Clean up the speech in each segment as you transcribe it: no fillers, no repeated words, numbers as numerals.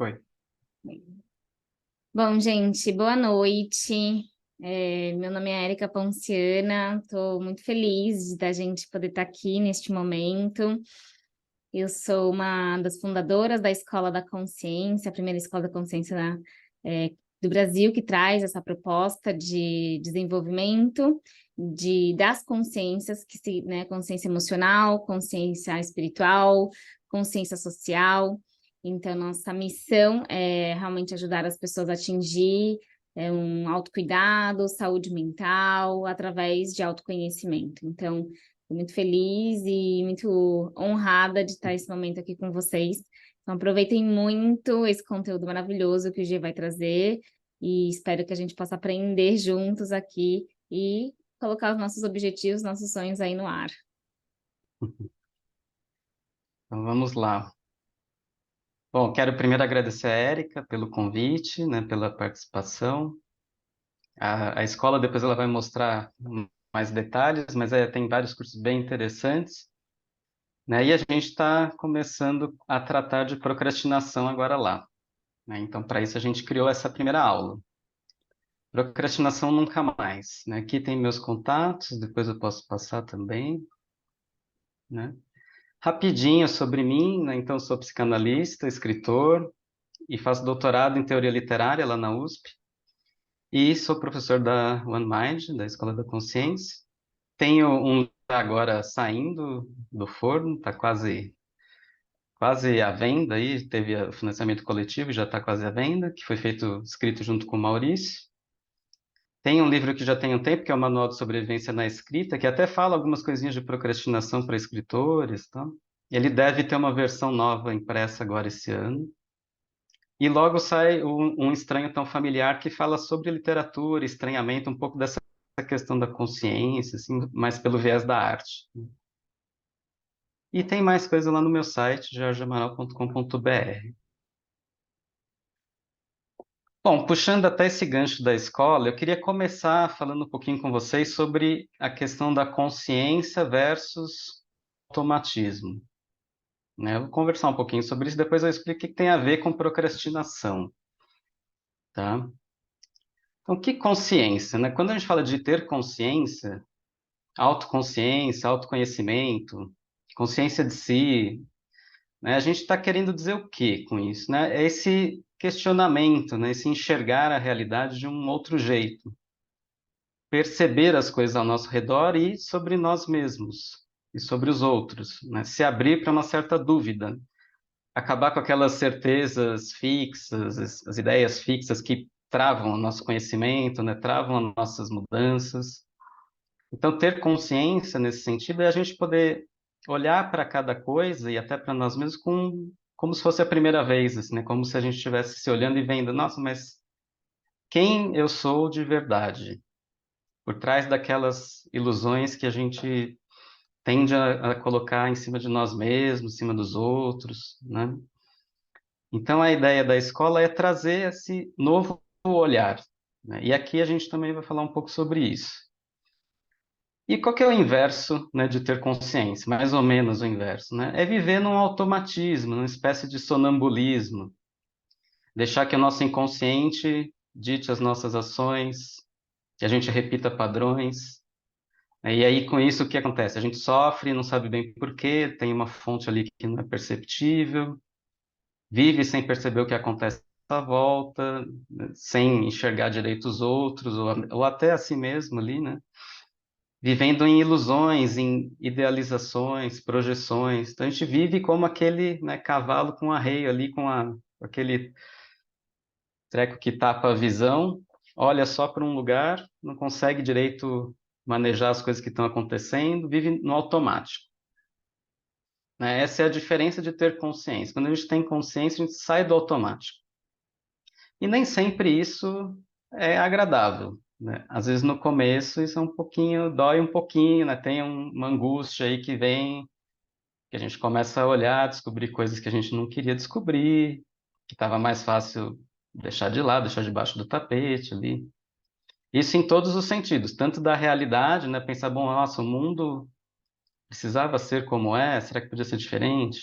Foi. Bom, gente, boa noite. Meu nome é Érica Ponciana, estou muito feliz da gente poder estar aqui neste momento. Eu sou uma das fundadoras da Escola da Consciência, a primeira escola da consciência do Brasil, que traz essa proposta de desenvolvimento das consciências, né, consciência emocional, consciência espiritual, consciência social. Então, nossa missão é realmente ajudar as pessoas a atingir um autocuidado, saúde mental, através de autoconhecimento. Então, estou muito feliz e muito honrada de estar esse momento aqui com vocês. Então, aproveitem muito esse conteúdo maravilhoso que o G vai trazer e espero que a gente possa aprender juntos aqui e colocar os nossos objetivos, nossos sonhos aí no ar. Então vamos lá. Bom, quero primeiro agradecer a Érica pelo convite, né, pela participação. A escola depois ela vai mostrar mais detalhes, mas tem vários cursos bem interessantes, né? E a gente está começando a tratar de procrastinação agora lá, né? Então, para isso a gente criou essa primeira aula. Procrastinação nunca mais, né? Aqui tem meus contatos, depois eu posso passar também, né? Rapidinho sobre mim, né? Então, sou psicanalista, escritor e faço doutorado em teoria literária lá na USP. E sou professor da One Mind, da Escola da Consciência. Tenho um agora saindo do forno, está quase à venda aí, teve o financiamento coletivo, já está quase à venda, que foi escrito junto com o Maurício. Tem um livro que já tem um tempo, que é o Manual de Sobrevivência na Escrita, que até fala algumas coisinhas de procrastinação para escritores, tá? Ele deve ter uma versão nova impressa agora esse ano. E logo sai um Estranho Tão Familiar, que fala sobre literatura, estranhamento, um pouco dessa questão da consciência, assim, mais pelo viés da arte. E tem mais coisa lá no meu site, jorgeamaral.com.br. Bom, puxando até esse gancho da escola, eu queria começar falando um pouquinho com vocês sobre a questão da consciência versus automatismo, né? Eu vou conversar um pouquinho sobre isso, depois eu explico o que tem a ver com procrastinação, tá? Então, que consciência, né? Quando a gente fala de ter consciência, autoconsciência, autoconhecimento, consciência de si, né? A gente está querendo dizer o quê com isso, né? É esse questionamento, né? Esse enxergar a realidade de um outro jeito, perceber as coisas ao nosso redor e sobre nós mesmos e sobre os outros, né? Se abrir para uma certa dúvida, acabar com aquelas certezas fixas, as ideias fixas que travam o nosso conhecimento, né? Travam as nossas mudanças. Então, ter consciência nesse sentido é a gente poder olhar para cada coisa e até para nós mesmos como se fosse a primeira vez, assim, né? Como se a gente estivesse se olhando e vendo, nossa, mas quem eu sou de verdade? Por trás daquelas ilusões que a gente tende a colocar em cima de nós mesmos, em cima dos outros, né? Então, a ideia da escola é trazer esse novo olhar, né? E aqui a gente também vai falar um pouco sobre isso. E qual que é o inverso, né, de ter consciência? Mais ou menos o inverso, né? É viver num automatismo, numa espécie de sonambulismo, deixar que o nosso inconsciente dite as nossas ações, que a gente repita padrões. E aí, com isso, o que acontece? A gente sofre, não sabe bem por quê, tem uma fonte ali que não é perceptível, vive sem perceber o que acontece à volta, né, sem enxergar direito os outros, ou até a si mesmo ali, né? Vivendo em ilusões, em idealizações, projeções. Então a gente vive como aquele, né, cavalo com arreio ali, aquele treco que tapa a visão, olha só para um lugar, não consegue direito manejar as coisas que estão acontecendo, vive no automático, né? Essa é a diferença de ter consciência. Quando a gente tem consciência, a gente sai do automático. E nem sempre isso é agradável, né? Às vezes no começo isso é um pouquinho, dói um pouquinho, né? Tem uma angústia aí que vem, que a gente começa a olhar, descobrir coisas que a gente não queria descobrir, que estava mais fácil deixar de lado, deixar debaixo do tapete ali. Isso em todos os sentidos, tanto da realidade, né? Pensar, bom, nossa, o mundo precisava ser como é, será que podia ser diferente,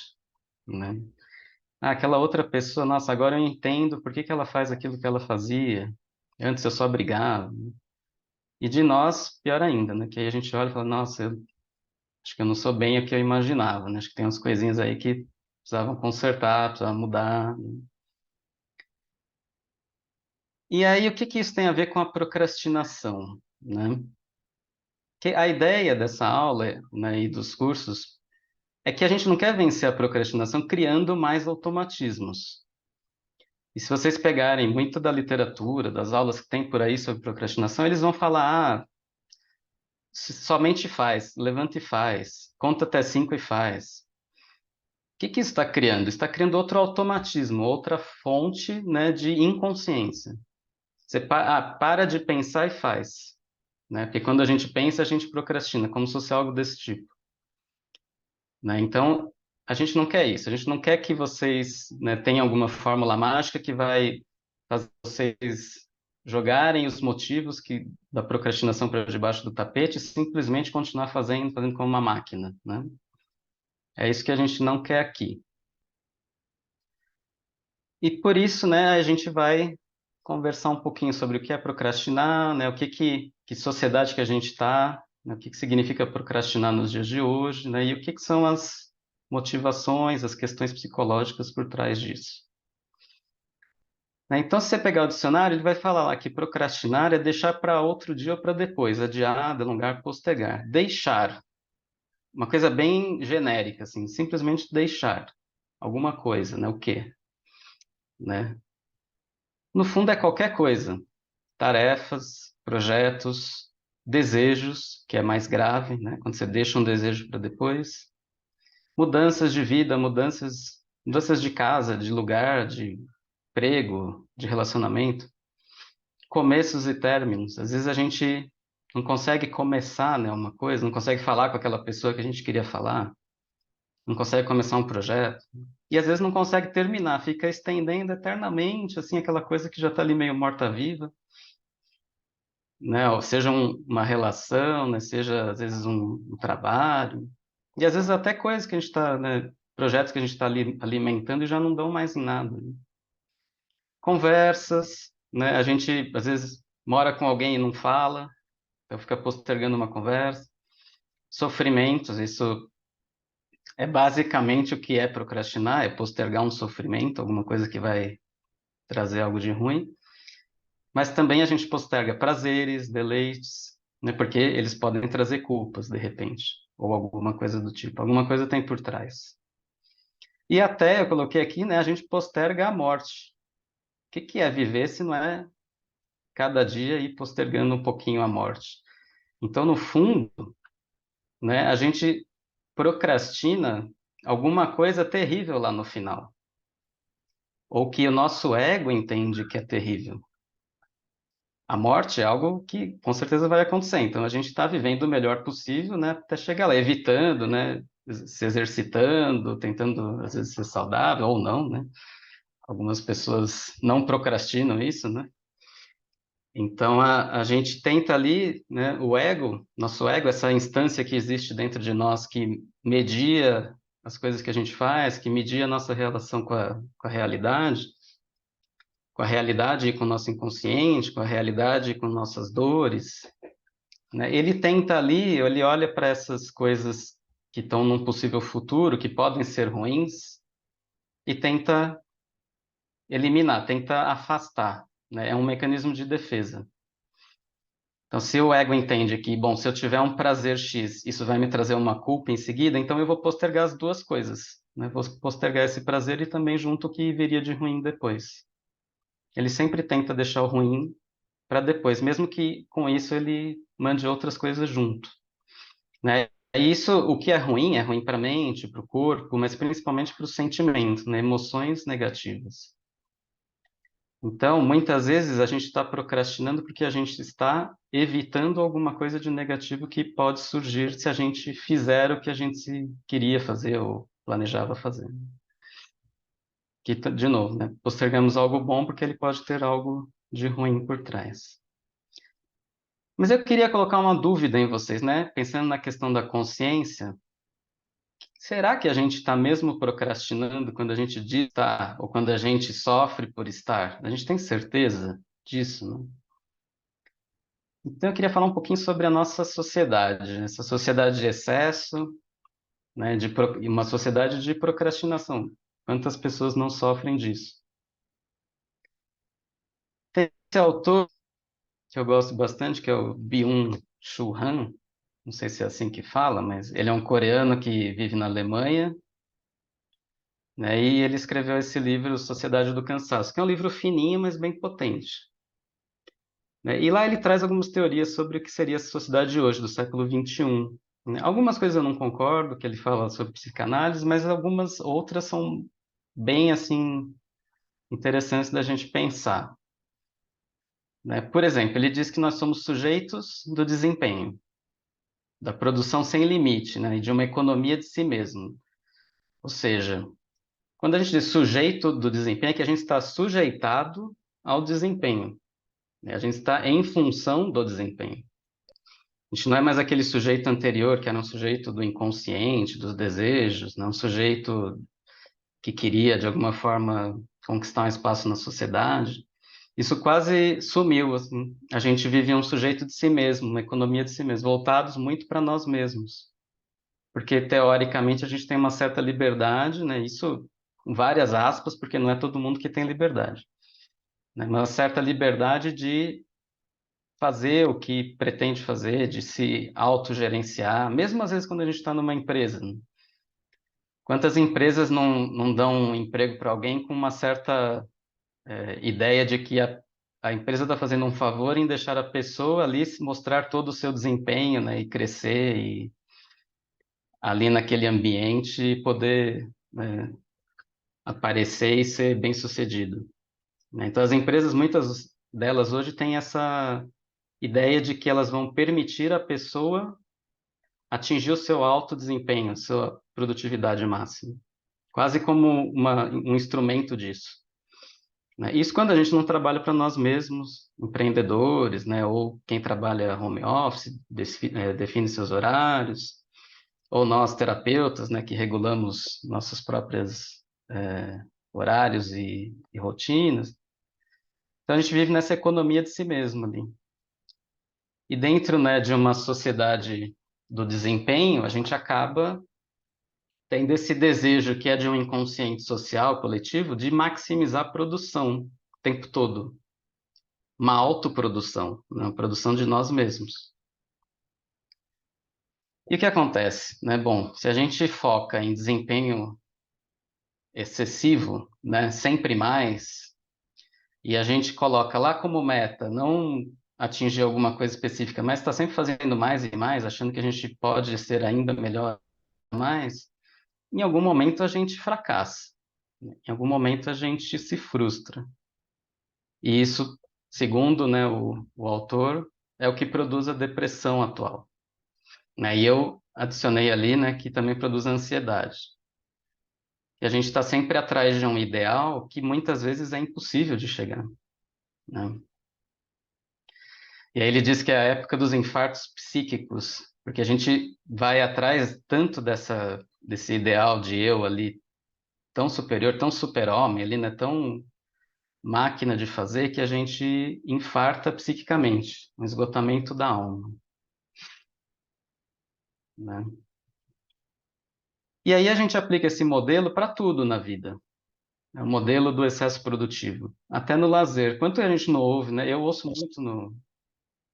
né? Ah, aquela outra pessoa, nossa, agora eu entendo por que que ela faz aquilo que ela fazia. Antes eu só brigava. E de nós, pior ainda, né? Que aí a gente olha e fala, nossa, eu acho que eu não sou bem o que eu imaginava, né? Acho que tem umas coisinhas aí que precisavam consertar, precisavam mudar. E aí, o que que isso tem a ver com a procrastinação, né? Que a ideia dessa aula, né, e dos cursos é que a gente não quer vencer a procrastinação criando mais automatismos. E se vocês pegarem muito da literatura, das aulas que tem por aí sobre procrastinação, eles vão falar, ah, somente faz, levanta e faz, conta até 5 e faz. O que que isso está criando? Está criando outro automatismo, outra fonte, né, de inconsciência. Você para de pensar e faz, né? Porque quando a gente pensa, a gente procrastina, como se fosse algo desse tipo, né? Então, a gente não quer isso. A gente não quer que vocês, né, tenham alguma fórmula mágica que vai fazer vocês jogarem os motivos da procrastinação para debaixo do tapete e simplesmente continuar fazendo como uma máquina, né? É isso que a gente não quer aqui. E por isso, né, a gente vai conversar um pouquinho sobre o que é procrastinar, né, que sociedade que a gente está, né, o que significa procrastinar nos dias de hoje, né, e o que são as motivações, as questões psicológicas por trás disso. Né, então, se você pegar o dicionário, ele vai falar lá que procrastinar é deixar para outro dia ou para depois, adiar, delongar, postergar. Deixar, uma coisa bem genérica, assim, simplesmente deixar alguma coisa, né, o quê? Né? No fundo é qualquer coisa, tarefas, projetos, desejos, que é mais grave, né? Quando você deixa um desejo para depois, mudanças de vida, mudanças de casa, de lugar, de emprego, de relacionamento, começos e términos. Às vezes a gente não consegue começar, né, uma coisa, não consegue falar com aquela pessoa que a gente queria falar, não consegue começar um projeto. E às vezes não consegue terminar, fica estendendo eternamente, assim, aquela coisa que já está ali meio morta-viva, né? Ou seja uma relação, né? Seja às vezes um trabalho, e às vezes até coisas que a gente está, né? Projetos que a gente está ali alimentando e já não dão mais em nada, né? Conversas, né? A gente às vezes mora com alguém e não fala, então fica postergando uma conversa. Sofrimentos, isso é basicamente o que é procrastinar, é postergar um sofrimento, alguma coisa que vai trazer algo de ruim. Mas também a gente posterga prazeres, deleites, né? Porque eles podem trazer culpas, de repente, ou alguma coisa do tipo. Alguma coisa tem por trás. E até, eu coloquei aqui, né? A gente posterga a morte. O que que é viver se não é cada dia ir postergando um pouquinho a morte? Então, no fundo, né? A gente procrastina alguma coisa terrível lá no final. Ou que o nosso ego entende que é terrível. A morte é algo que com certeza vai acontecer, então a gente está vivendo o melhor possível, né, até chegar lá, evitando, né, se exercitando, tentando às vezes ser saudável ou não, né? Algumas pessoas não procrastinam isso, né? Então a gente tenta ali, né, o ego, nosso ego, essa instância que existe dentro de nós que media as coisas que a gente faz, que media a nossa relação com a realidade, com a realidade e com o nosso inconsciente, com a realidade e com nossas dores, né? Ele tenta ali, ele olha para essas coisas que estão num possível futuro, que podem ser ruins, e tenta eliminar, tenta afastar, né? É um mecanismo de defesa. Então, se o ego entende que, bom, se eu tiver um prazer X, isso vai me trazer uma culpa em seguida, então eu vou postergar as duas coisas, né? Vou postergar esse prazer e também junto o que viria de ruim depois. Ele sempre tenta deixar o ruim para depois, mesmo que com isso ele mande outras coisas junto, né? Isso, o que é ruim para a mente, para o corpo, mas principalmente para o sentimento, né? Emoções negativas. Então, muitas vezes a gente está procrastinando porque a gente está evitando alguma coisa de negativo que pode surgir se a gente fizer o que a gente queria fazer ou planejava fazer. Que, de novo, né? Postergamos algo bom porque ele pode ter algo de ruim por trás. Mas eu queria colocar uma dúvida em vocês, né? Pensando na questão da consciência, será que a gente está mesmo procrastinando quando a gente diz estar, ou quando a gente sofre por estar? A gente tem certeza disso, né? Então, eu queria falar um pouquinho sobre a nossa sociedade, essa sociedade de excesso, né, e uma sociedade de procrastinação. Quantas pessoas não sofrem disso? Tem esse autor que eu gosto bastante, que é o Byung-Chul Han, não sei se é assim que fala, mas ele é um coreano que vive na Alemanha, né, e ele escreveu esse livro, Sociedade do Cansaço, que é um livro fininho, mas bem potente, né? E lá ele traz algumas teorias sobre o que seria a sociedade de hoje, do século XXI, né? Algumas coisas eu não concordo, que ele fala sobre psicanálise, mas algumas outras são bem, assim, interessantes da gente pensar, né? Por exemplo, ele diz que nós somos sujeitos do desempenho, da produção sem limite, né? E de uma economia de si mesmo. Ou seja, quando a gente diz sujeito do desempenho, é que a gente está sujeitado ao desempenho, né? A gente está em função do desempenho. A gente não é mais aquele sujeito anterior, que era um sujeito do inconsciente, dos desejos, né? Um sujeito que queria, de alguma forma, conquistar um espaço na sociedade. Isso quase sumiu, assim. A gente vive um sujeito de si mesmo, uma economia de si mesmo, voltados muito para nós mesmos. Porque, teoricamente, a gente tem uma certa liberdade, né? Isso com várias aspas, porque não é todo mundo que tem liberdade, né? Uma certa liberdade de fazer o que pretende fazer, de se autogerenciar, mesmo às vezes quando a gente está numa empresa, né? Quantas empresas não dão um emprego para alguém com uma certa ideia de que a empresa está fazendo um favor em deixar a pessoa ali mostrar todo o seu desempenho, né, e crescer e ali naquele ambiente poder, né, aparecer e ser bem-sucedido, né? Então as empresas, muitas delas hoje têm essa ideia de que elas vão permitir a pessoa atingir o seu alto desempenho, a sua produtividade máxima, quase como um instrumento disso, né? Isso quando a gente não trabalha para nós mesmos, empreendedores, né? Ou quem trabalha home office, define seus horários, ou nós terapeutas, né? Que regulamos nossos próprios horários e rotinas. Então a gente vive nessa economia de si mesmo ali. E dentro, né, de uma sociedade do desempenho, a gente acaba tendo esse desejo que é de um inconsciente social, coletivo, de maximizar a produção o tempo todo. Uma autoprodução, né? Uma produção de nós mesmos. E o que acontece, né? Bom, se a gente foca em desempenho excessivo, né? Sempre mais, e a gente coloca lá como meta não atingir alguma coisa específica, mas está sempre fazendo mais e mais, achando que a gente pode ser ainda melhor mais, em algum momento a gente fracassa, né? Em algum momento a gente se frustra. E isso, segundo, né, o autor, é o que produz a depressão atual, né? E eu adicionei ali, né, que também produz ansiedade. E a gente está sempre atrás de um ideal que muitas vezes é impossível de chegar, né? E aí ele diz que é a época dos infartos psíquicos, porque a gente vai atrás tanto desse ideal de eu ali tão superior, tão super-homem ali, né, tão máquina de fazer que a gente infarta psiquicamente, um esgotamento da alma, né? E aí a gente aplica esse modelo para tudo na vida. É o modelo do excesso produtivo. Até no lazer. Quanto a gente não ouve, né? Eu ouço muito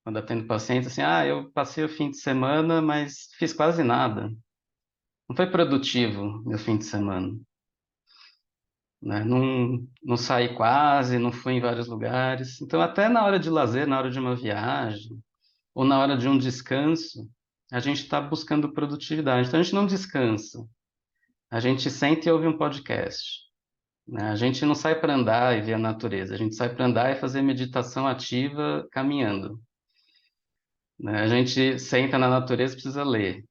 quando atendo pacientes assim, eu passei o fim de semana, mas fiz quase nada. Não foi produtivo meu fim de semana, né? Não saí quase, não fui em vários lugares. Então, até na hora de lazer, na hora de uma viagem, ou na hora de um descanso, a gente está buscando produtividade. Então, a gente não descansa. A gente senta e ouve um podcast, né? A gente não sai para andar e ver a natureza, a gente sai para andar e fazer meditação ativa caminhando, né? A gente senta na natureza e precisa ler.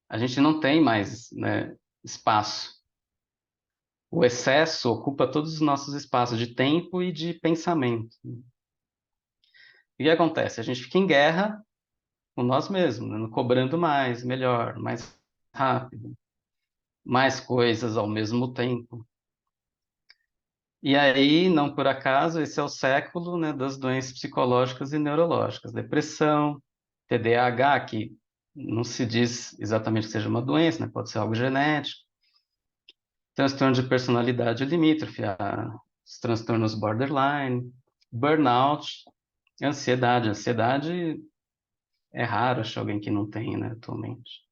A gente não tem mais, né, espaço. O excesso ocupa todos os nossos espaços de tempo e de pensamento. E o que acontece? A gente fica em guerra com nós mesmos, né? Cobrando mais, melhor, mais rápido, mais coisas ao mesmo tempo. E aí, não por acaso, esse é o século, né, das doenças psicológicas e neurológicas. Depressão, TDAH, que não se diz exatamente que seja uma doença, né, pode ser algo genético. Transtorno de personalidade limítrofe, os transtornos borderline, burnout, ansiedade. Ansiedade é raro achar alguém que não tem, né, atualmente.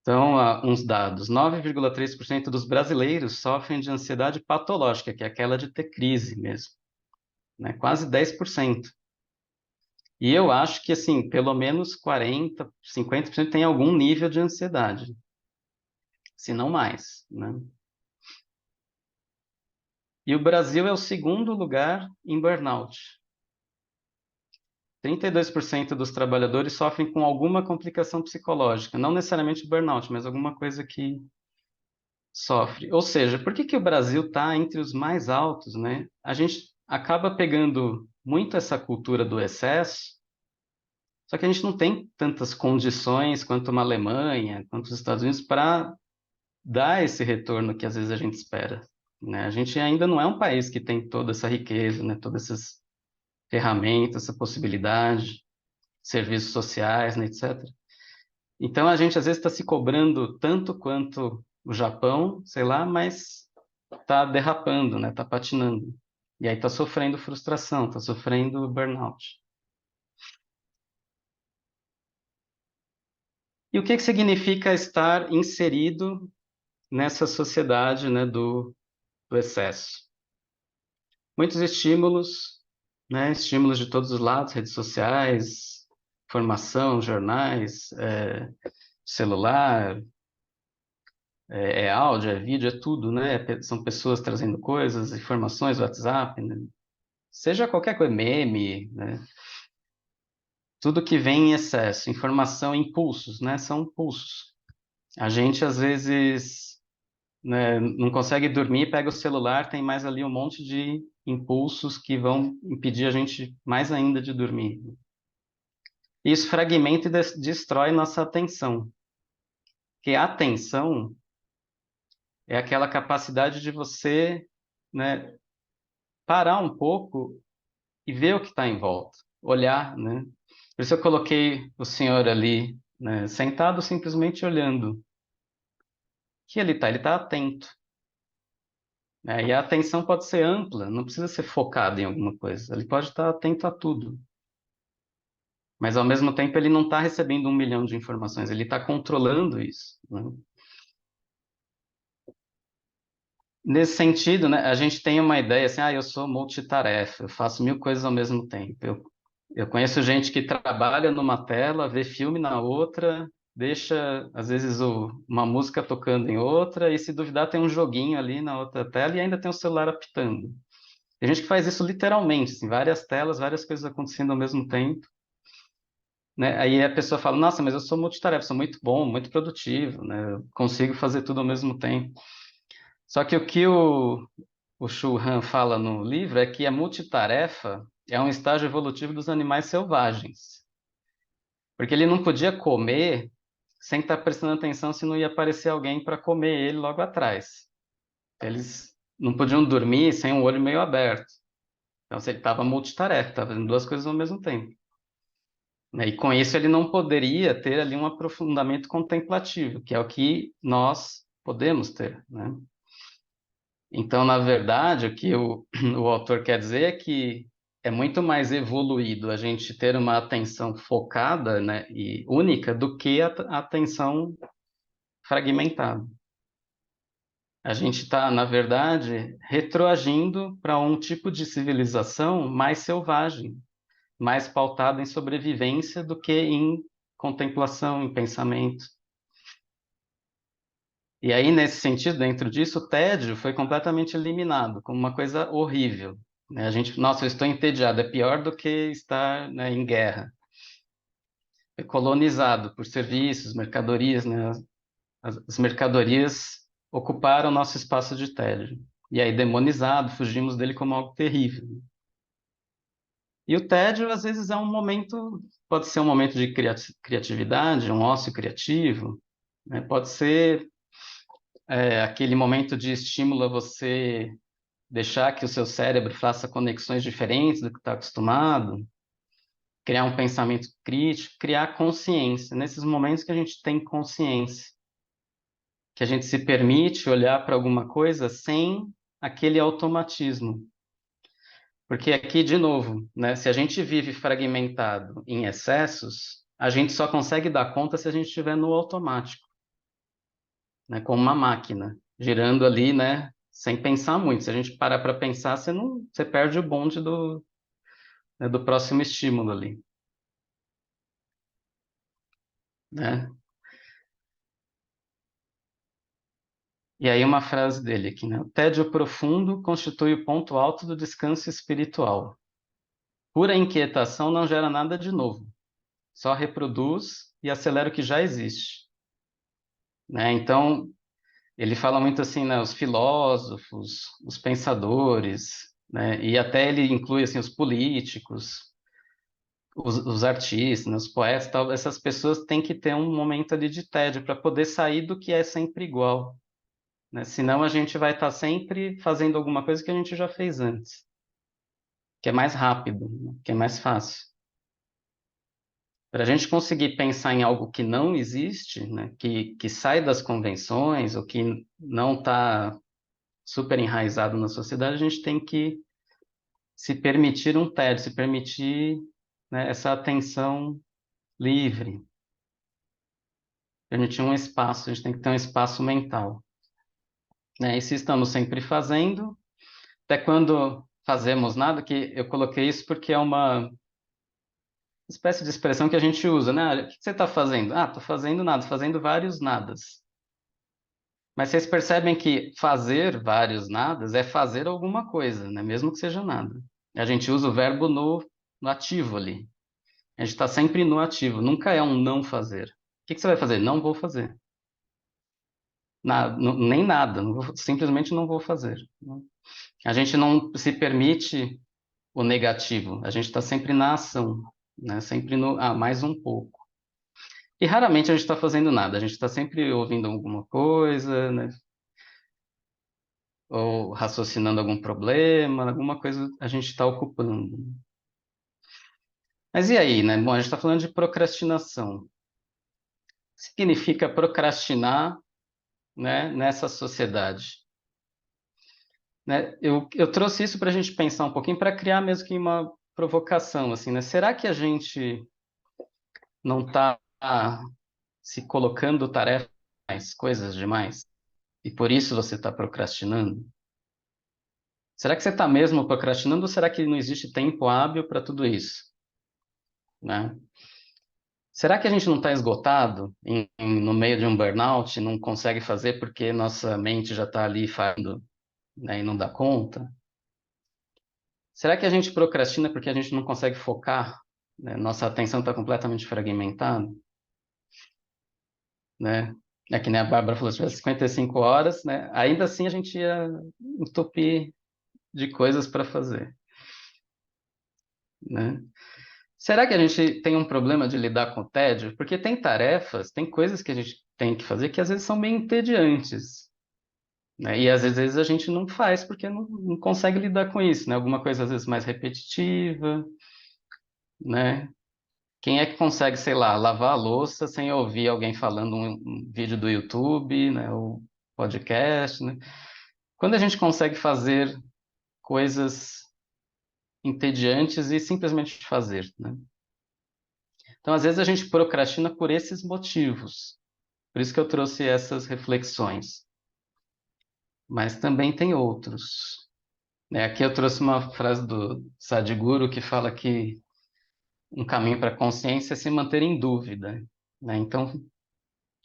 Então, uns dados: 9,3% dos brasileiros sofrem de ansiedade patológica, que é aquela de ter crise mesmo, né? Quase 10%. E eu acho que, assim, pelo menos 40, 50% tem algum nível de ansiedade, se não mais, né? E o Brasil é o segundo lugar em burnout. 32% dos trabalhadores sofrem com alguma complicação psicológica, não necessariamente burnout, mas alguma coisa que sofre. Ou seja, por que que o Brasil está entre os mais altos, né? A gente acaba pegando muito essa cultura do excesso, só que a gente não tem tantas condições quanto uma Alemanha, quanto os Estados Unidos para dar esse retorno que às vezes a gente espera, né? A gente ainda não é um país que tem toda essa riqueza, né? Todas essas ferramentas, essa possibilidade, serviços sociais, né, etc. Então a gente às vezes está se cobrando tanto quanto o Japão, sei lá, mas está derrapando, né? Está patinando. E aí está sofrendo frustração, está sofrendo burnout. E o que que significa estar inserido nessa sociedade, né, do excesso? Muitos estímulos, né? Estímulos de todos os lados, redes sociais, informação, jornais, celular, é áudio, é vídeo, é tudo, né? São pessoas trazendo coisas, informações, WhatsApp, né? Seja qualquer coisa, meme, né? Tudo que vem em excesso, informação, impulsos, né? São impulsos. A gente às vezes, né, não consegue dormir, pega o celular, tem mais ali um monte de impulsos que vão impedir a gente mais ainda de dormir. Isso fragmenta e destrói nossa atenção. Porque a atenção é aquela capacidade de você, né, parar um pouco e ver o que está em volta, olhar, né? Por isso eu coloquei o senhor ali, né, sentado simplesmente olhando. Que ele está atento, né? E a atenção pode ser ampla, não precisa ser focado em alguma coisa. Ele pode estar atento a tudo, mas ao mesmo tempo ele não está recebendo 1 milhão de informações, ele está controlando isso, né? Nesse sentido, né, a gente tem uma ideia assim, eu sou multitarefa, eu faço 1000 coisas ao mesmo tempo. Eu conheço gente que trabalha numa tela, vê filme na outra, deixa, às vezes, uma música tocando em outra, e se duvidar tem um joguinho ali na outra tela e ainda tem o celular apitando. Tem gente que faz isso literalmente, assim, várias telas, várias coisas acontecendo ao mesmo tempo, né? Aí a pessoa fala, nossa, mas eu sou multitarefa, sou muito bom, muito produtivo, né? Eu consigo fazer tudo ao mesmo tempo. Só que o que o Shu Han fala no livro é que a multitarefa é um estágio evolutivo dos animais selvagens. Porque ele não podia comer sem estar prestando atenção se não ia aparecer alguém para comer ele logo atrás. Eles não podiam dormir sem um olho meio aberto. Então, se ele estava multitarefa, estava fazendo duas coisas ao mesmo tempo, né? E com isso ele não poderia ter ali um aprofundamento contemplativo, que é o que nós podemos ter, né? Então, na verdade, o que o autor quer dizer é que é muito mais evoluído a gente ter uma atenção focada, né, e única do que a atenção fragmentada. A gente está, na verdade, retroagindo para um tipo de civilização mais selvagem, mais pautada em sobrevivência do que em contemplação, em pensamento. E aí, nesse sentido, dentro disso, o tédio foi completamente eliminado como uma coisa horrível, né? A gente, nossa, eu estou entediado, é pior do que estar, né, em guerra. É colonizado por serviços, mercadorias, né? As mercadorias ocuparam nosso espaço de tédio. E aí, demonizado, fugimos dele como algo terrível. E o tédio, às vezes, é um momento pode ser um momento de criatividade, um ócio criativo, né? Pode ser aquele momento de estímulo a você deixar que o seu cérebro faça conexões diferentes do que está acostumado, criar um pensamento crítico, criar consciência. Nesses momentos que a gente tem consciência, que a gente se permite olhar para alguma coisa sem aquele automatismo. Porque aqui, de novo, né, se a gente vive fragmentado em excessos, a gente só consegue dar conta se a gente estiver no automático, né, como uma máquina, girando ali, né, sem pensar muito. Se a gente parar para pensar, você perde o bonde né, do próximo estímulo ali, né? E aí uma frase dele aqui, né? O tédio profundo constitui o ponto alto do descanso espiritual. Pura inquietação não gera nada de novo, só reproduz e acelera o que já existe, né? Então, ele fala muito assim, né? Os filósofos, os pensadores, né? E até ele inclui assim os políticos, os artistas, né? Os poetas, tal. Essas pessoas têm que ter um momento ali de tédio para poder sair do que é sempre igual, né? Senão a gente vai estar sempre fazendo alguma coisa que a gente já fez antes, que é mais rápido, né? Que é mais fácil. Para a gente conseguir pensar em algo que não existe, né? Que sai das convenções ou que não está super enraizado na sociedade, a gente tem que se permitir um tédio, se permitir, né, essa atenção livre, permitir um espaço, a gente tem que ter um espaço mental, né? E se estamos sempre fazendo, até quando fazemos nada, que eu coloquei isso porque é uma espécie de expressão que a gente usa, né? O que você está fazendo? Ah, estou fazendo nada, fazendo vários nadas. Mas vocês percebem que fazer vários nadas é fazer alguma coisa, né? Mesmo que seja nada. A gente usa o verbo no ativo ali. A gente está sempre no ativo, nunca é um não fazer. O que você vai fazer? Não vou fazer. Nem nada, simplesmente não vou fazer. A gente não se permite o negativo, a gente está sempre na ação, né? Sempre no mais um pouco. E raramente a gente está fazendo nada, a gente está sempre ouvindo alguma coisa, né? Ou raciocinando algum problema, alguma coisa a gente está ocupando. Mas e aí, né? Bom, a gente está falando de procrastinação. O que significa procrastinar, né, nessa sociedade? Né? Eu trouxe isso para a gente pensar um pouquinho, para criar mesmo que uma provocação, assim, né? Será que a gente não está se colocando tarefas, coisas demais, e por isso você está procrastinando? Será que você está mesmo procrastinando ou será que não existe tempo hábil para tudo isso, né? Será que a gente não está esgotado no meio de um burnout, não consegue fazer porque nossa mente já está ali falando, né, e não dá conta? Será que a gente procrastina porque a gente não consegue focar, né? Nossa atenção está completamente fragmentada, né? É que nem a Bárbara falou, se tivesse 55 horas, né? Ainda assim a gente ia entupir de coisas para fazer, né? Será que a gente tem um problema de lidar com o tédio? Porque tem tarefas, tem coisas que a gente tem que fazer que às vezes são bem entediantes, né? E às vezes a gente não faz porque não consegue lidar com isso, né? Alguma coisa às vezes mais repetitiva, né? Quem é que consegue, sei lá, lavar a louça sem ouvir alguém falando um vídeo do YouTube, né? Ou podcast, né? Quando a gente consegue fazer coisas entediantes e simplesmente fazer, né? Então, às vezes a gente procrastina por esses motivos. Por isso que eu trouxe essas reflexões. Mas também tem outros, né? Aqui eu trouxe uma frase do Sadhguru que fala que um caminho para a consciência é se manter em dúvida, né? Então,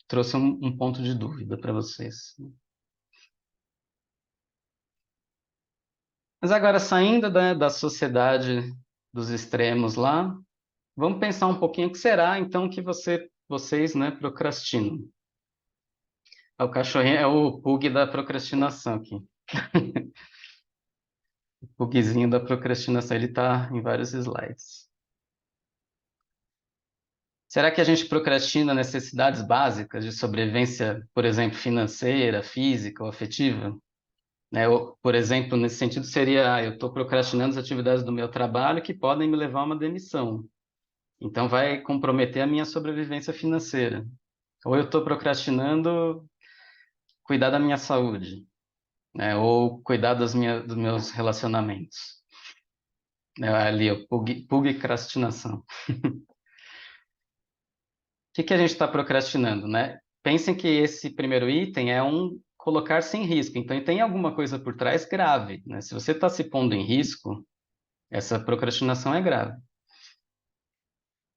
trouxe um ponto de dúvida para vocês. Mas agora, saindo da sociedade dos extremos lá, vamos pensar um pouquinho o que será, então, que vocês, né, procrastinam. O cachorrinho é o Pug da procrastinação aqui. O Pugzinho da procrastinação, ele está em vários slides. Será que a gente procrastina necessidades básicas de sobrevivência, por exemplo, financeira, física ou afetiva? Né? Ou, por exemplo, nesse sentido seria, eu estou procrastinando as atividades do meu trabalho que podem me levar a uma demissão. Então vai comprometer a minha sobrevivência financeira. Ou eu estou procrastinando cuidar da minha saúde, né? Ou cuidar dos meus relacionamentos. É ali, o pugcrastinação. O que a gente está procrastinando, né? Pensem que esse primeiro item é um colocar-se em risco. Então, tem alguma coisa por trás grave, né? Se você está se pondo em risco, essa procrastinação é grave.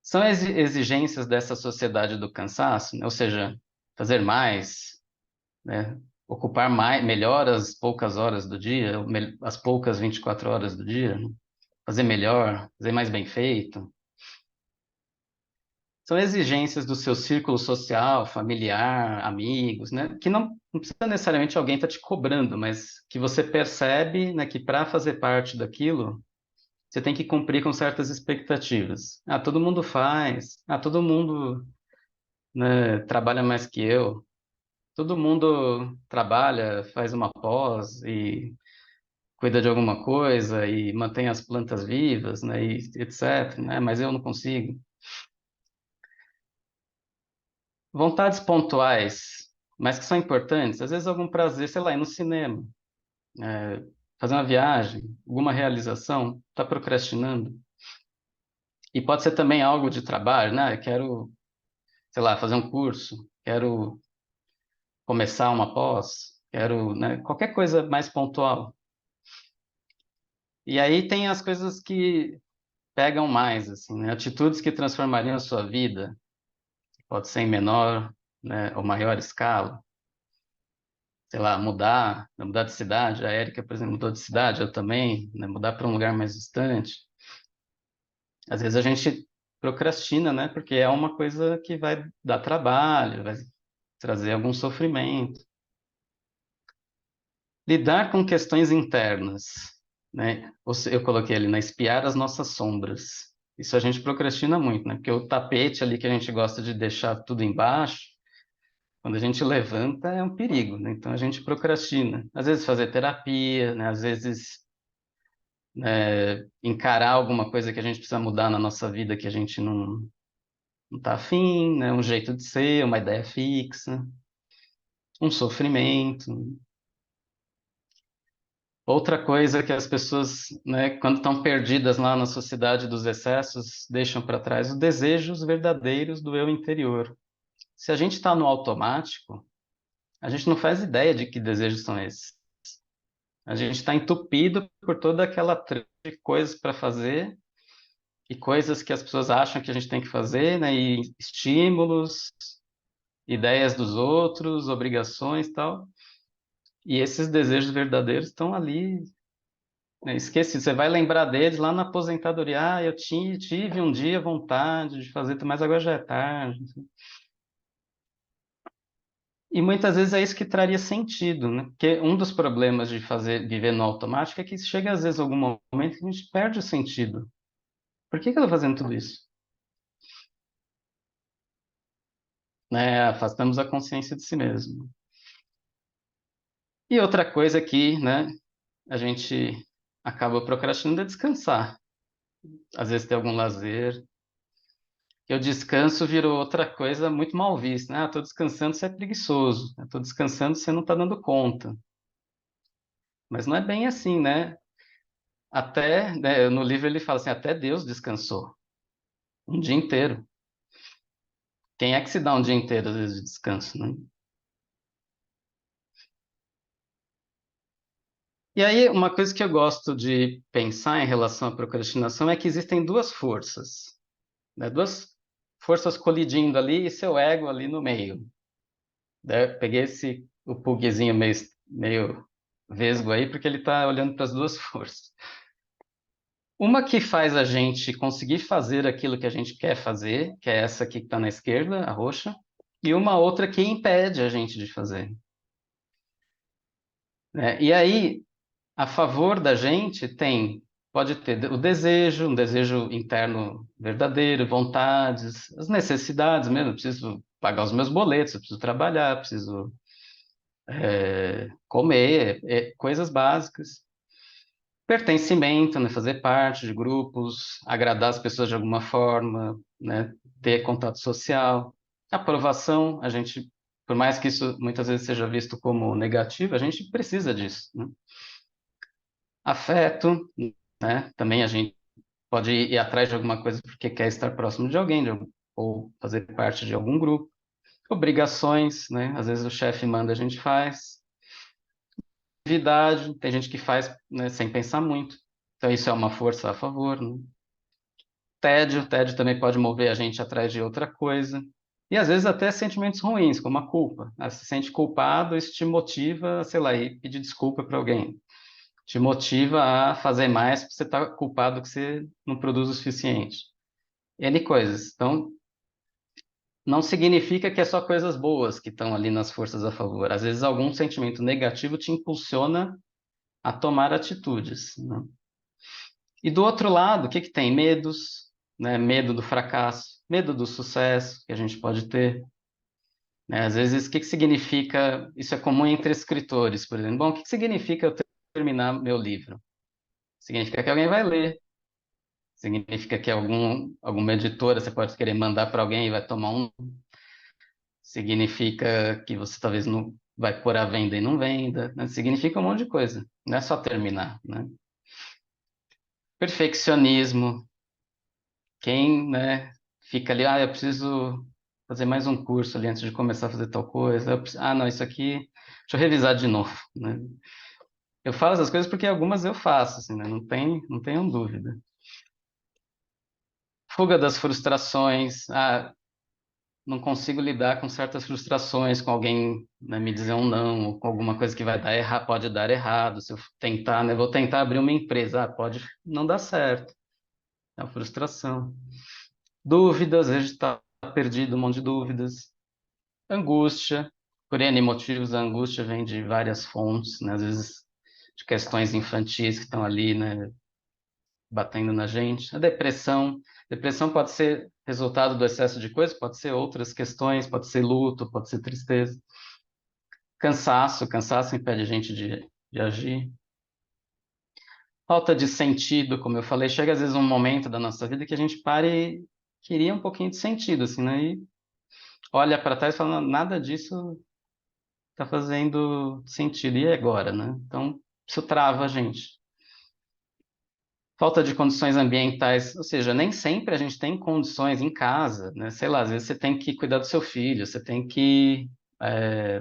São exigências dessa sociedade do cansaço, né? Ou seja, fazer mais, né? Ocupar mais, melhor as poucas horas do dia, as poucas 24 horas do dia, né? Fazer melhor, fazer mais bem feito. São exigências do seu círculo social, familiar, amigos, né? Que não precisa necessariamente alguém estar te cobrando, mas que você percebe, né, que para fazer parte daquilo, você tem que cumprir com certas expectativas. Ah, todo mundo faz. Ah, todo mundo, né, trabalha mais que eu. Todo mundo trabalha, faz uma pós e cuida de alguma coisa e mantém as plantas vivas, né, e etc, né? Mas eu não consigo. Vontades pontuais, mas que são importantes. Às vezes algum prazer, sei lá, ir no cinema, é, fazer uma viagem, alguma realização, está procrastinando. E pode ser também algo de trabalho, né? Eu quero, sei lá, fazer um curso, quero começar uma pós, quero, né, qualquer coisa mais pontual. E aí tem as coisas que pegam mais, assim, né? Atitudes que transformariam a sua vida, pode ser em menor, né, ou maior escala. Sei lá, mudar de cidade. A Érica, por exemplo, mudou de cidade, eu também, né, mudar para um lugar mais distante. Às vezes a gente procrastina, né? Porque é uma coisa que vai dar trabalho, vai trazer algum sofrimento. Lidar com questões internas, né? Eu coloquei ali, né? Espiar as nossas sombras. Isso a gente procrastina muito, né? Porque o tapete ali que a gente gosta de deixar tudo embaixo, quando a gente levanta é um perigo, né? Então a gente procrastina. Às vezes fazer terapia, né? Às vezes encarar alguma coisa que a gente precisa mudar na nossa vida que a gente não tá afim, né? Um jeito de ser, uma ideia fixa, um sofrimento. Outra coisa que as pessoas, né, quando estão perdidas lá na sociedade dos excessos, deixam para trás os desejos verdadeiros do eu interior. Se a gente está no automático, a gente não faz ideia de que desejos são esses. A gente está entupido por toda aquela trama de coisas para fazer e coisas que as pessoas acham que a gente tem que fazer, né? E estímulos, ideias dos outros, obrigações e tal. E esses desejos verdadeiros estão ali, né? Esqueci. Você vai lembrar deles lá na aposentadoria. Ah, eu tive um dia vontade de fazer, mas agora já é tarde. E muitas vezes é isso que traria sentido, né? Porque um dos problemas de viver no automático é que chega às vezes algum momento que a gente perde o sentido. Por que que eu estou fazendo tudo isso? Né? Afastamos a consciência de si mesmo. E outra coisa que, né, a gente acaba procrastinando é descansar. Às vezes tem algum lazer. E o descanso virou outra coisa muito mal vista, né? Ah, tô descansando, você é preguiçoso. Eu tô descansando, você não está dando conta. Mas não é bem assim, né? Até, né, no livro ele fala assim, até Deus descansou um dia inteiro. Quem é que se dá um dia inteiro, às vezes, de descanso, né? E aí, uma coisa que eu gosto de pensar em relação à procrastinação é que existem duas forças, né? Duas forças colidindo ali e seu ego ali no meio. Né? Peguei o pugzinho meio vesgo aí, porque ele está olhando para as duas forças. Uma que faz a gente conseguir fazer aquilo que a gente quer fazer, que é essa aqui que está na esquerda, a roxa, e uma outra que impede a gente de fazer. Né? E aí, a favor da gente tem pode ter o desejo, um desejo interno verdadeiro, vontades, as necessidades mesmo. Eu preciso pagar os meus boletos, eu preciso trabalhar, eu preciso comer, coisas básicas. Pertencimento, né? Fazer parte de grupos, agradar as pessoas de alguma forma, né? Ter contato social. Aprovação, a gente, por mais que isso muitas vezes seja visto como negativo, a gente precisa disso, né? Afeto, né? Também a gente pode ir atrás de alguma coisa porque quer estar próximo de alguém, ou fazer parte de algum grupo. Obrigações, né? Às vezes o chefe manda, a gente faz. Atividade, tem gente que faz, né, sem pensar muito. Então isso é uma força a favor, né? Tédio também pode mover a gente atrás de outra coisa. E às vezes até sentimentos ruins, como a culpa. Ah, se sente culpado, isso te motiva, sei lá, ir pedir desculpa para alguém. Te motiva a fazer mais porque você está culpado que você não produz o suficiente. N coisas. Então, não significa que é só coisas boas que estão ali nas forças a favor. Às vezes, algum sentimento negativo te impulsiona a tomar atitudes, né? E do outro lado, o que que tem? Medos, né? Medo do fracasso, medo do sucesso que a gente pode ter, né? Às vezes, o que que significa? Isso é comum entre escritores, por exemplo. Bom, o que que significa eu terminar meu livro? Significa que alguém vai ler. Significa que alguma editora você pode querer mandar para alguém e vai tomar um. Significa que você talvez não vai pôr à venda e não venda, né? Significa um monte de coisa. Não é só terminar, né? Perfeccionismo. Quem, né, fica ali, eu preciso fazer mais um curso ali antes de começar a fazer tal coisa. Não, isso aqui, deixa eu revisar de novo, né? Eu falo essas coisas porque algumas eu faço, assim, né? Não tenham dúvida. Fuga das frustrações. Não consigo lidar com certas frustrações, com alguém, né, me dizer um não, ou com alguma coisa que vai dar errado, pode dar errado. Se eu tentar, né, vou tentar abrir uma empresa, pode não dar certo. É uma frustração. Dúvidas, a gente está perdido, um monte de dúvidas. Angústia, por N motivos, a angústia vem de várias fontes, né? Às vezes de questões infantis que estão ali, né, batendo na gente. A depressão pode ser resultado do excesso de coisas, pode ser outras questões, pode ser luto, pode ser tristeza. Cansaço impede a gente de agir. Falta de sentido, como eu falei, chega às vezes um momento da nossa vida que a gente para e queria um pouquinho de sentido, assim, né? E olha para trás e fala, "Não, nada disso está fazendo sentido, e agora, né?" Então, isso trava a gente. Falta de condições ambientais, ou seja, nem sempre a gente tem condições em casa, né? Sei lá, às vezes você tem que cuidar do seu filho, você tem que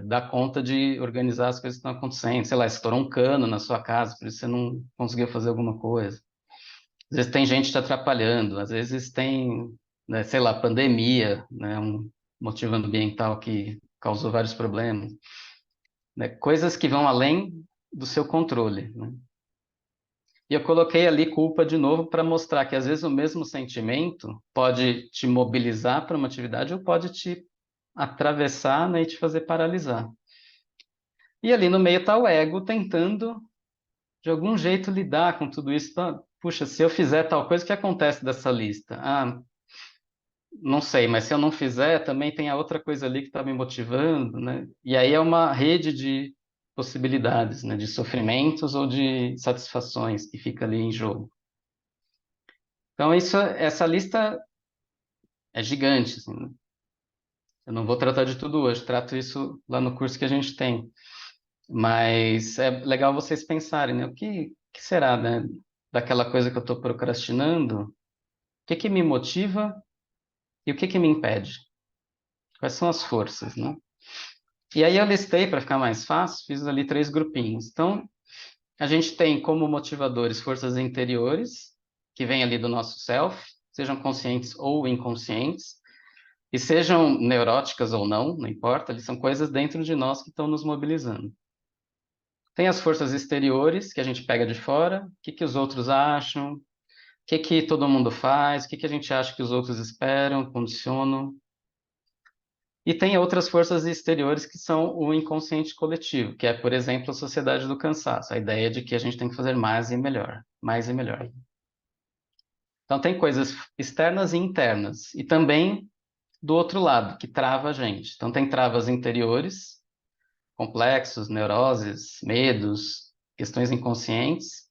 dar conta de organizar as coisas que estão acontecendo. Sei lá, estourou um cano na sua casa, por isso você não conseguiu fazer alguma coisa. Às vezes tem gente te atrapalhando, às vezes tem, né, sei lá, pandemia, né, um motivo ambiental que causou vários problemas, né, coisas que vão além do seu controle, né? E eu coloquei ali culpa de novo para mostrar que às vezes o mesmo sentimento pode te mobilizar para uma atividade ou pode te atravessar, né, e te fazer paralisar. E ali no meio está o ego tentando, de algum jeito, lidar com tudo isso. Puxa, se eu fizer tal coisa, o que acontece dessa lista? Não sei, mas se eu não fizer, também tem a outra coisa ali que está me motivando, né? E aí é uma rede de possibilidades, né? De sofrimentos ou de satisfações que fica ali em jogo. Então, essa lista é gigante, assim, né? Eu não vou tratar de tudo hoje, trato isso lá no curso que a gente tem. Mas é legal vocês pensarem, né? Que será, né? Daquela coisa que eu estou procrastinando, o que me motiva e o que me impede? Quais são as forças, né? E aí eu listei para ficar mais fácil, fiz ali 3 grupinhos. Então, a gente tem como motivadores forças interiores, que vêm ali do nosso self, sejam conscientes ou inconscientes, e sejam neuróticas ou não, não importa, eles são coisas dentro de nós que estão nos mobilizando. Tem as forças exteriores, que a gente pega de fora, o que os outros acham, o que todo mundo faz, o que a gente acha que os outros esperam, condicionam. E tem outras forças exteriores que são o inconsciente coletivo, que é, por exemplo, a sociedade do cansaço, a ideia de que a gente tem que fazer mais e melhor, mais e melhor. Então tem coisas externas e internas, e também do outro lado, que trava a gente. Então tem travas interiores, complexos, neuroses, medos, questões inconscientes,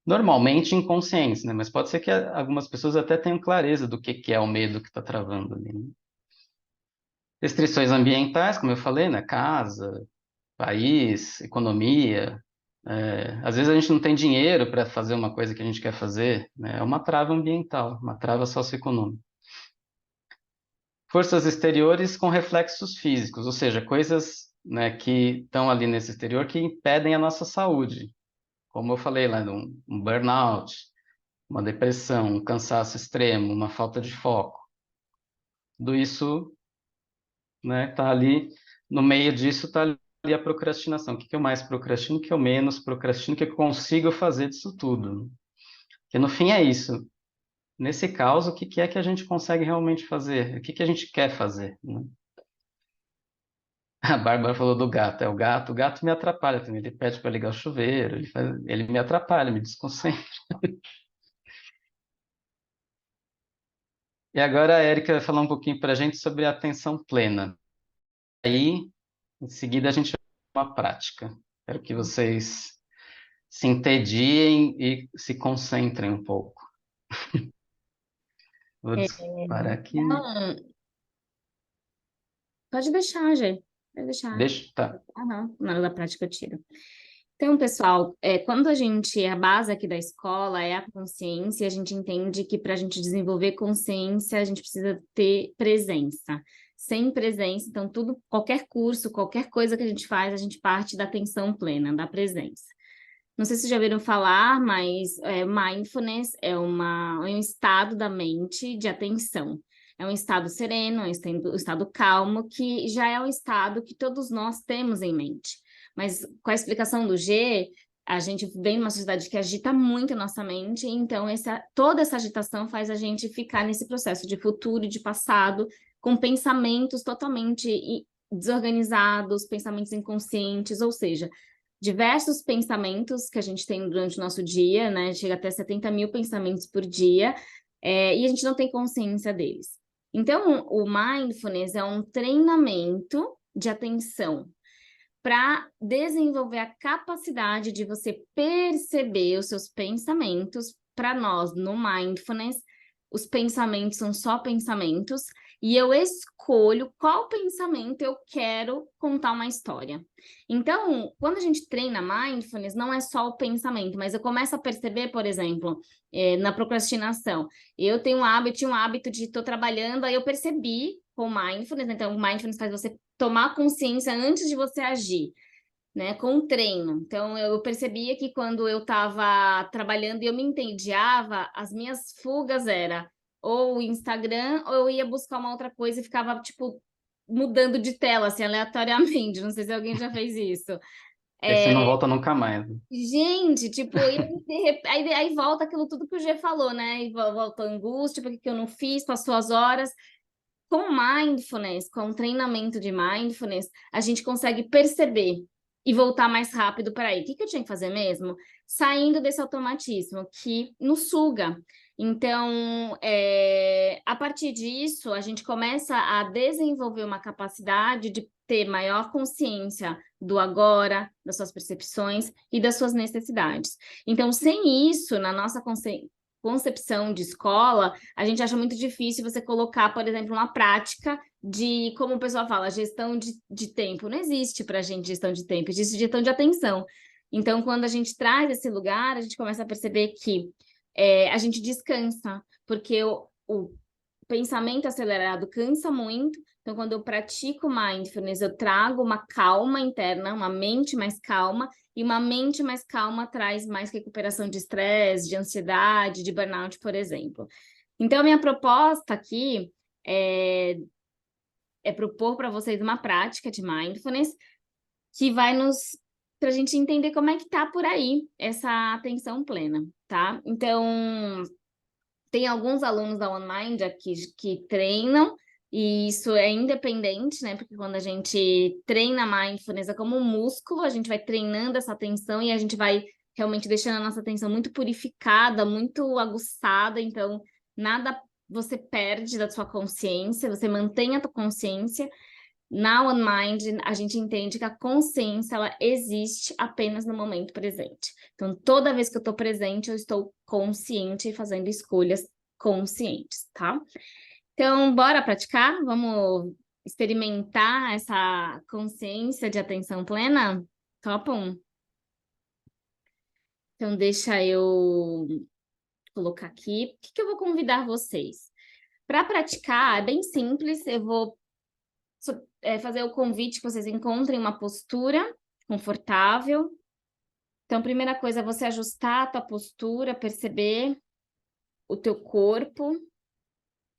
normalmente inconscientes, né? Mas pode ser que algumas pessoas até tenham clareza do que é o medo que está travando ali, né? Restrições ambientais, como eu falei, né? Casa, país, economia. Às vezes a gente não tem dinheiro para fazer uma coisa que a gente quer fazer, né? É uma trava ambiental, uma trava socioeconômica. Forças exteriores com reflexos físicos, ou seja, coisas, né, que estão ali nesse exterior que impedem a nossa saúde. Como eu falei lá, um burnout, uma depressão, um cansaço extremo, uma falta de foco. Tudo isso, né, tá ali, no meio disso está ali a procrastinação. O que eu mais procrastino, o que eu menos procrastino, o que eu consigo fazer disso tudo. Porque no fim é isso. Nesse caso, o que é que a gente consegue realmente fazer? O que a gente quer fazer, né? A Bárbara falou do gato. O gato me atrapalha também. Ele pede para ligar o chuveiro, ele me atrapalha, me desconcentra. E agora a Érica vai falar um pouquinho para a gente sobre a atenção plena. Aí, em seguida, a gente vai para uma prática. Quero que vocês se entediem e se concentrem um pouco. Vou É, parar aqui. então, pode deixar, Gê. Pode deixar. Deixa, tá. Não. Na hora da prática eu tiro. Então, pessoal, a base aqui da escola é a consciência, a gente entende que para a gente desenvolver consciência, a gente precisa ter presença. Sem presença, então, qualquer curso, qualquer coisa que a gente faz, a gente parte da atenção plena, da presença. Não sei se vocês já ouviram falar, mas mindfulness é um estado da mente de atenção. É um estado sereno, um estado calmo, que já é um estado que todos nós temos em mente. Mas com a explicação do G, a gente vem numa sociedade que agita muito a nossa mente, então toda essa agitação faz a gente ficar nesse processo de futuro e de passado, com pensamentos totalmente desorganizados, pensamentos inconscientes, ou seja, diversos pensamentos que a gente tem durante o nosso dia, né? Chega até 70 mil pensamentos por dia, e a gente não tem consciência deles. Então, o mindfulness é um treinamento de atenção para desenvolver a capacidade de você perceber os seus pensamentos. Para nós, no mindfulness, os pensamentos são só pensamentos, e eu escolho qual pensamento eu quero contar uma história. Então, quando a gente treina mindfulness, não é só o pensamento, mas eu começo a perceber, por exemplo, na procrastinação. Eu tinha um hábito de estou trabalhando, aí eu percebi com mindfulness, então o mindfulness faz você tomar consciência antes de você agir, né, com o treino. Então, eu percebia que quando eu estava trabalhando e eu me entediava, as minhas fugas era ou o Instagram, ou eu ia buscar uma outra coisa e ficava, tipo, mudando de tela, assim, aleatoriamente. Não sei se alguém já fez isso. Esse não volta nunca mais. Gente, tipo, e aí volta aquilo tudo que o G falou, né? E volta a angústia, por que que eu não fiz, passou as horas. Com mindfulness, com treinamento de mindfulness, a gente consegue perceber e voltar mais rápido para aí. O que eu tinha que fazer mesmo? Saindo desse automatismo que nos suga. Então, a partir disso, a gente começa a desenvolver uma capacidade de ter maior consciência do agora, das suas percepções e das suas necessidades. Então, sem isso, na nossa concepção de escola, a gente acha muito difícil você colocar, por exemplo, uma prática de, como o pessoal fala, gestão de tempo. Não existe para a gente gestão de tempo, existe gestão de atenção. Então, quando a gente traz esse lugar, a gente começa a perceber que a gente descansa, porque o pensamento acelerado cansa muito. Então, quando eu pratico mindfulness, eu trago uma calma interna, uma mente mais calma, e uma mente mais calma traz mais recuperação de estresse, de ansiedade, de burnout, por exemplo. Então, a minha proposta aqui é propor para vocês uma prática de mindfulness que vai para a gente entender como é que tá por aí essa atenção plena, tá? Então, tem alguns alunos da OneMind aqui que treinam, E isso é independente, né? Porque quando a gente treina mindfulness é como um músculo, a gente vai treinando essa atenção e a gente vai realmente deixando a nossa atenção muito purificada, muito aguçada, então nada você perde da sua consciência, você mantém a tua consciência. Na One Mind, a gente entende que a consciência, ela existe apenas no momento presente. Então, toda vez que eu estou presente, eu estou consciente e fazendo escolhas conscientes, tá? Então, bora praticar? Vamos experimentar essa consciência de atenção plena? Topam? Então, deixa eu colocar aqui. O que que eu vou convidar vocês? Para praticar, é bem simples. Eu vou fazer o convite que vocês encontrem uma postura confortável. Então, a primeira coisa é você ajustar a tua postura, perceber o teu corpo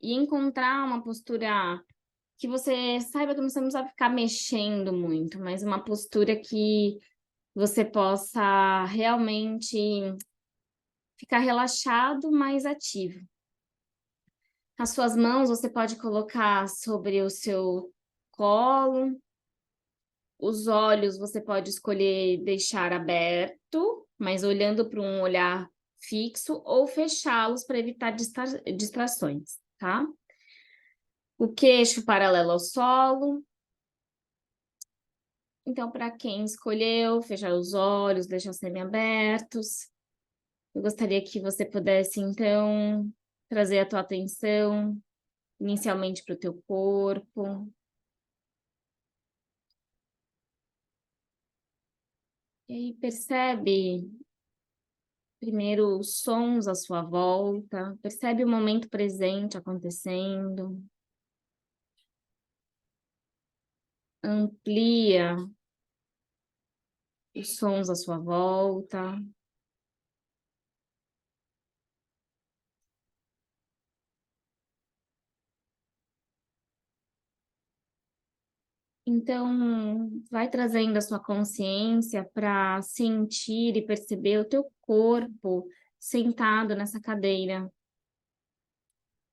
e encontrar uma postura que você saiba que você não precisa ficar mexendo muito, mas uma postura que você possa realmente ficar relaxado, mas ativo. As suas mãos você pode colocar sobre o seu colo. Os olhos você pode escolher deixar aberto, mas olhando para um olhar fixo, ou fechá-los para evitar distrações, tá? O queixo paralelo ao solo. Então, para quem escolheu fechar os olhos, deixar semi-abertos, eu gostaria que você pudesse, então, trazer a tua atenção inicialmente para o teu corpo. E aí percebe primeiro os sons à sua volta, percebe o momento presente acontecendo. Amplia os sons à sua volta. Então, vai trazendo a sua consciência para sentir e perceber o teu corpo sentado nessa cadeira.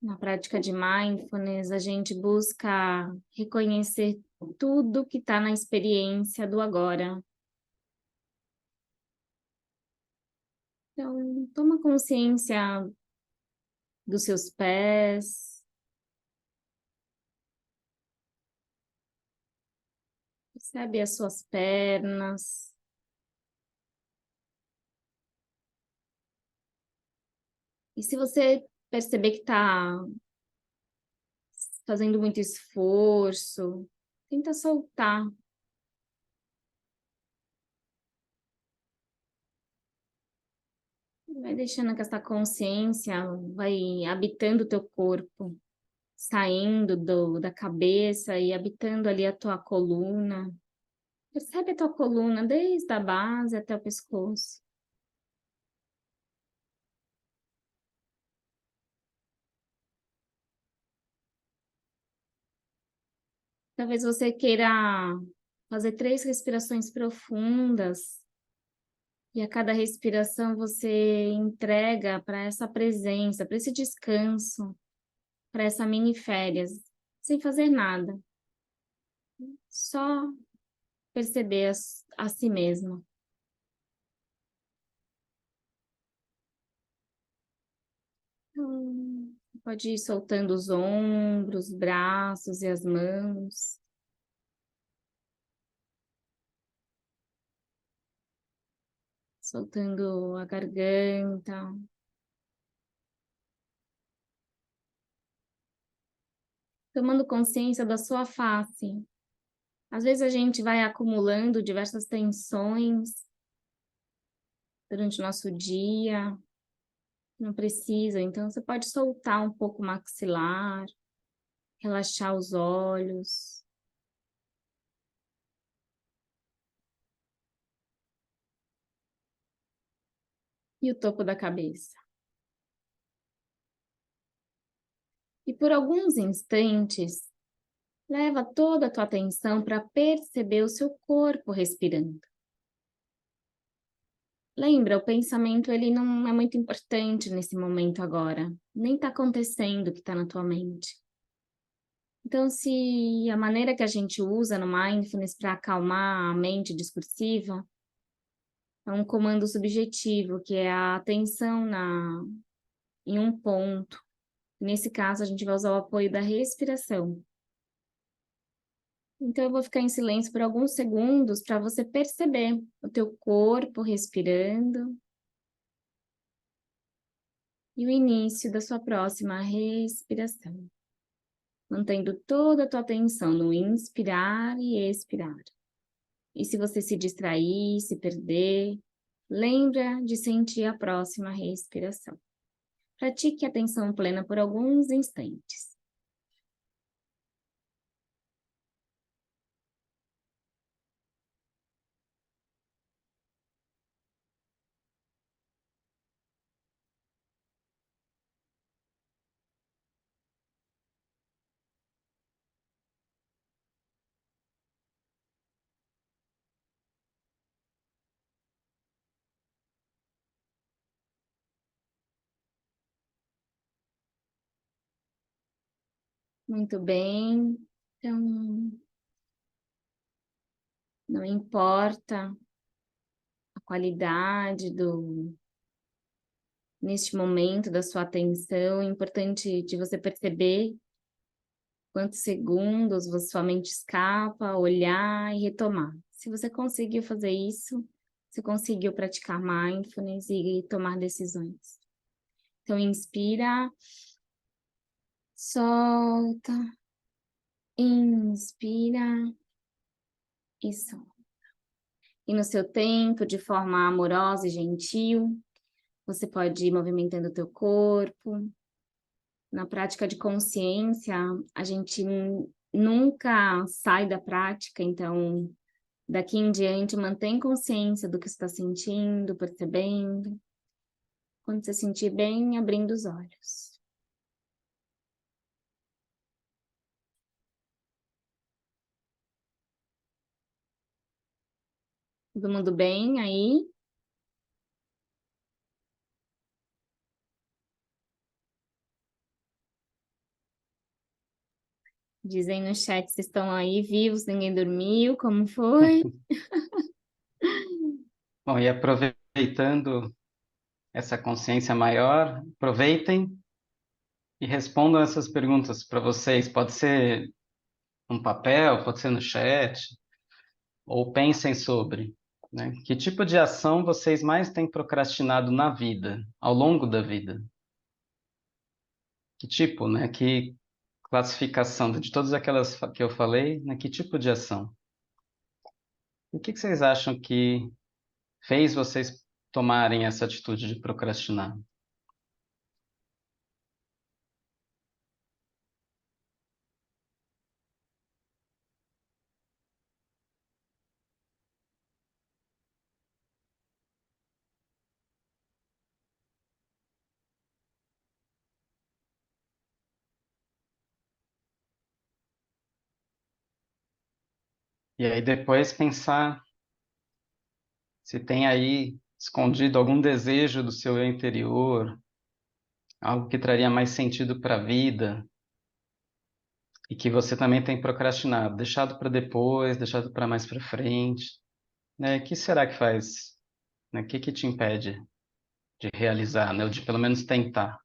Na prática de mindfulness, a gente busca reconhecer tudo que está na experiência do agora. Então, toma consciência dos seus pés, percebe as suas pernas. E se você perceber que está fazendo muito esforço, tenta soltar. Vai deixando que essa consciência vai habitando o teu corpo, saindo da cabeça e habitando ali a tua coluna. Percebe a tua coluna desde a base até o pescoço. Talvez você queira fazer 3 respirações profundas e a cada respiração você entrega para essa presença, para esse descanso, para essa mini férias, sem fazer nada. Só perceber a si mesmo. Então, pode ir soltando os ombros, braços e as mãos. Soltando a garganta. Tomando consciência da sua face. Às vezes a gente vai acumulando diversas tensões durante o nosso dia. Não precisa, então você pode soltar um pouco o maxilar, relaxar os olhos. E o topo da cabeça. E por alguns instantes, leva toda a tua atenção para perceber o seu corpo respirando. Lembra, o pensamento ele não é muito importante nesse momento agora. Nem está acontecendo o que está na tua mente. Então, se a maneira que a gente usa no Mindfulness para acalmar a mente discursiva é um comando subjetivo, que é a atenção em um ponto. Nesse caso, a gente vai usar o apoio da respiração. Então, eu vou ficar em silêncio por alguns segundos para você perceber o teu corpo respirando e o início da sua próxima respiração, mantendo toda a tua atenção no inspirar e expirar. E se você se distrair, se perder, lembra de sentir a próxima respiração. Pratique a atenção plena por alguns instantes. Muito bem. Então, não importa a qualidade neste momento da sua atenção, é importante de você perceber quantos segundos sua mente escapa, olhar e retomar. Se você conseguiu fazer isso, você conseguiu praticar mindfulness e tomar decisões. Então, inspira, solta, inspira e solta. E no seu tempo, de forma amorosa e gentil, você pode ir movimentando o teu corpo. Na prática de consciência, a gente nunca sai da prática, então, daqui em diante, mantém consciência do que você está sentindo, percebendo. Quando você sentir bem, abrindo os olhos. Todo mundo bem aí? Dizem no chat se estão aí vivos, ninguém dormiu, como foi? Bom, e aproveitando essa consciência maior, aproveitem e respondam essas perguntas para vocês. Pode ser um papel, pode ser no chat, ou pensem sobre, né? Que tipo de ação vocês mais têm procrastinado na vida, ao longo da vida? Que tipo, né? Que classificação de todas aquelas que eu falei, né? Que tipo de ação? O que que vocês acham que fez vocês tomarem essa atitude de procrastinar? E aí depois pensar se tem aí escondido algum desejo do seu eu interior, algo que traria mais sentido para a vida e que você também tem procrastinado, deixado para depois, deixado para mais para frente, né? O que será que faz, né? O que que te impede de realizar, né? Ou de pelo menos tentar?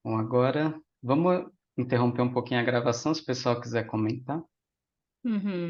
Bom, agora vamos interromper um pouquinho a gravação, se o pessoal quiser comentar. Uhum.